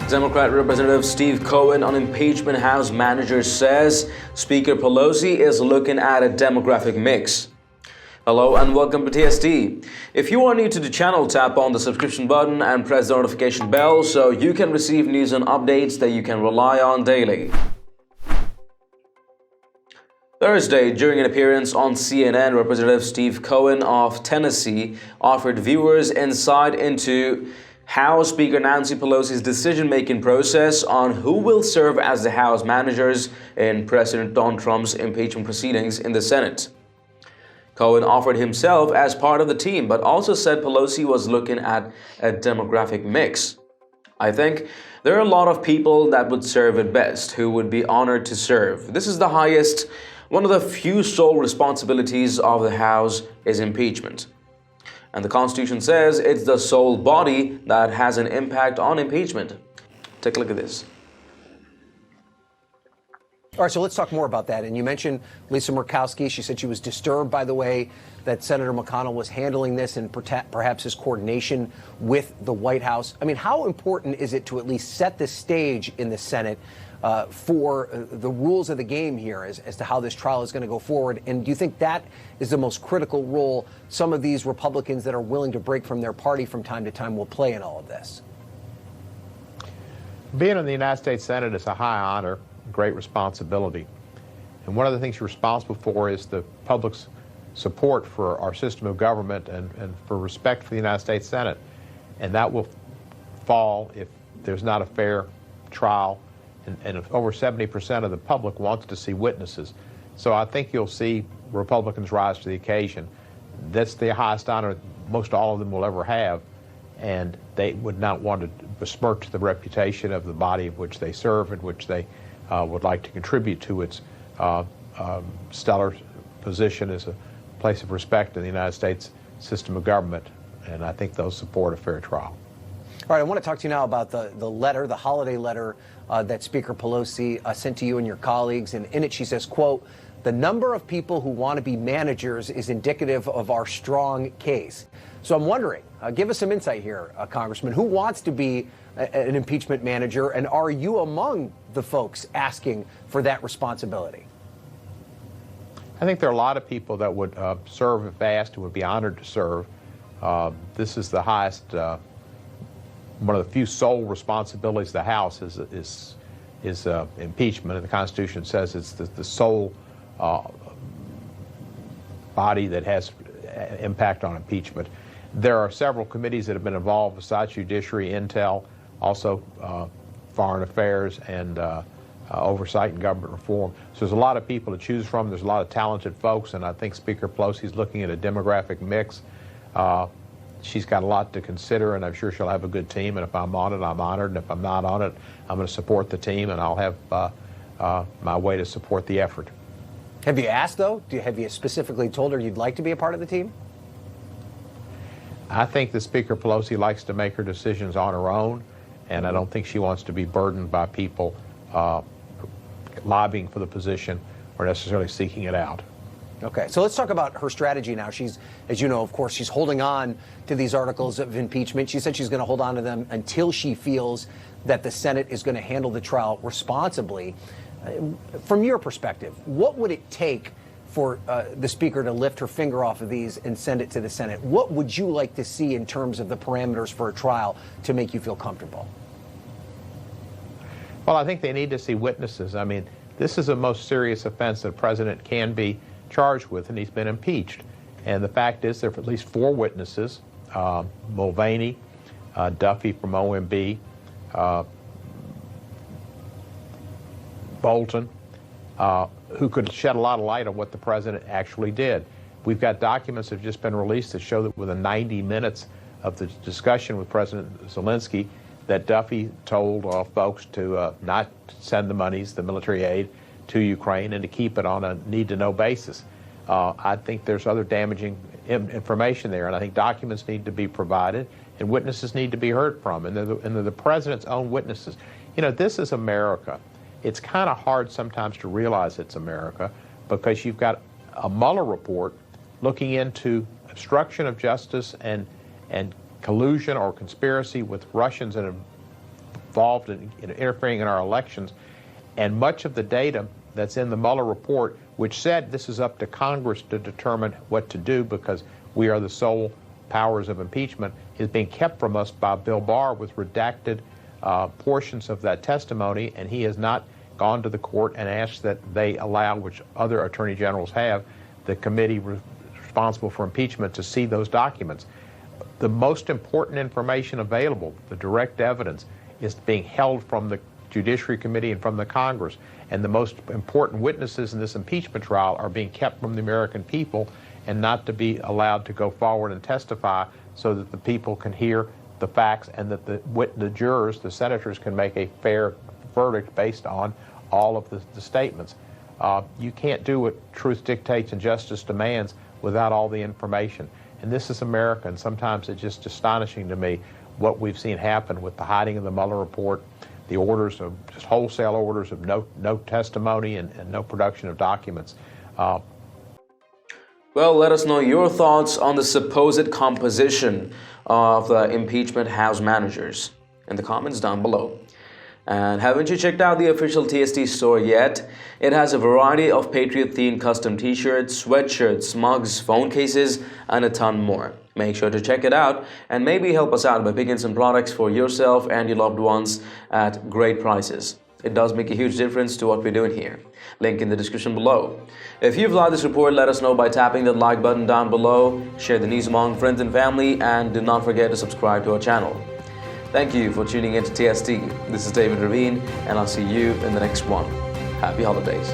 Democrat Representative Steve Cohen on impeachment House manager says Speaker Pelosi is looking at a demographic mix. Hello and welcome to TST. If you are new to the channel, tap on the subscription button and press the notification bell so you can receive news and updates that you can rely on daily. Thursday, during an appearance on CNN, Representative Steve Cohen of Tennessee offered viewers insight into House Speaker Nancy Pelosi's decision-making process on who will serve as the House managers in President Donald Trump's impeachment proceedings in the Senate. Cohen offered himself as part of the team, but also said Pelosi was looking at a demographic mix. I think there are a lot of people that would serve it best, who would be honored to serve. This is the highest, one of the few sole responsibilities of the House is impeachment. And the Constitution says it's the sole body that has an impact on impeachment. Take a look at this. All right, so let's talk more about that. And you mentioned Lisa Murkowski. She said she was disturbed by the way that Senator McConnell was handling this and perhaps his coordination with the White House. I mean, how important is it to at least set the stage in the Senate for the rules of the game here as to how this trial is going to go forward? And do you think that is the most critical role some of these Republicans that are willing to break from their party from time to time will play in all of this? Being in the United States Senate is a high honor, great responsibility. And one of the things you're responsible for is the public's support for our system of government and for respect for the United States Senate. And that will fall if there's not a fair trial. And if over 70% of the public wants to see witnesses. So I think you'll see Republicans rise to the occasion. That's the highest honor most all of them will ever have. And they would not want to besmirch the reputation of the body of which they serve and which they would like to contribute to its stellar position as a place of respect in the United States system of government. And I think they'll support a fair trial. All right, I want to talk to you now about the letter, the holiday letter that Speaker Pelosi sent to you and your colleagues. And in it, she says, quote, "The number of people who want to be managers is indicative of our strong case." So I'm wondering, give us some insight here, Congressman. Who wants to be an impeachment manager, and are you among the folks asking for that responsibility? I think there are a lot of people that would serve if asked and would be honored to serve. This is the highest, one of the few sole responsibilities of the House is impeachment, and the Constitution says it's the sole body that has impact on impeachment. There are several committees that have been involved besides Judiciary, Intel, also Foreign Affairs, and Oversight and Government Reform. So there's a lot of people to choose from. There's a lot of talented folks, and I think Speaker Pelosi is looking at a demographic mix. She's got a lot to consider, and I'm sure she'll have a good team. And if I'm on it, I'm honored. And if I'm not on it, I'm going to support the team, and I'll have my way to support the effort. Have you asked, though? Have you specifically told her you'd like to be a part of the team? I think that Speaker Pelosi likes to make her decisions on her own, and I don't think she wants to be burdened by people lobbying for the position or necessarily seeking it out. Okay, so let's talk about her strategy now. She's, as you know, of course, she's holding on to these articles of impeachment. She said she's going to hold on to them until she feels that the Senate is going to handle the trial responsibly. From your perspective, what would it take for the Speaker to lift her finger off of these and send it to the Senate? What would you like to see in terms of the parameters for a trial to make you feel comfortable? Well, I think they need to see witnesses. I mean, this is the most serious offense that a president can be charged with, and he's been impeached. And the fact is there are at least 4 witnesses, Mulvaney, Duffy from OMB, Bolton, who could shed a lot of light on what the president actually did. We've got documents that have just been released that show that within 90 minutes of the discussion with President Zelensky, that Duffy told folks to not send the monies, the military aid, to Ukraine and to keep it on a need-to-know basis. I think there's other damaging information there, and I think documents need to be provided and witnesses need to be heard from, and they're the president's own witnesses. You know, this is America. It's kind of hard sometimes to realize it's America because you've got a Mueller report looking into obstruction of justice and collusion or conspiracy with Russians and involved in interfering in our elections. And much of the data that's in the Mueller report, which said this is up to Congress to determine what to do because we are the sole powers of impeachment, is being kept from us by Bill Barr with redacted portions of that testimony, and he has not gone to the court and asked that they allow, which other attorney generals have, the committee responsible for impeachment to see those documents. The most important information available, the direct evidence, is being held from the Judiciary Committee and from the Congress. And the most important witnesses in this impeachment trial are being kept from the American people and not to be allowed to go forward and testify so that the people can hear the facts and that the jurors, the senators, can make a fair verdict based on all of the statements. You can't do what truth dictates and justice demands without all the information. And this is America, and sometimes it's just astonishing to me what we've seen happen with the hiding of the Mueller report, the orders of just wholesale orders of no testimony and no production of documents. Well, let us know your thoughts on the supposed composition of the impeachment House managers in the comments down below. And haven't you checked out the official TST store yet? It has a variety of Patriot-themed custom t-shirts, sweatshirts, mugs, phone cases, and a ton more. Make sure to check it out and maybe help us out by picking some products for yourself and your loved ones at great prices. It does make a huge difference to what we're doing here. Link in the description below. If you've liked this report, let us know by tapping that like button down below, share the news among friends and family, and do not forget to subscribe to our channel. Thank you for tuning in to TST. This is David Ravine, and I'll see you in the next one. Happy holidays.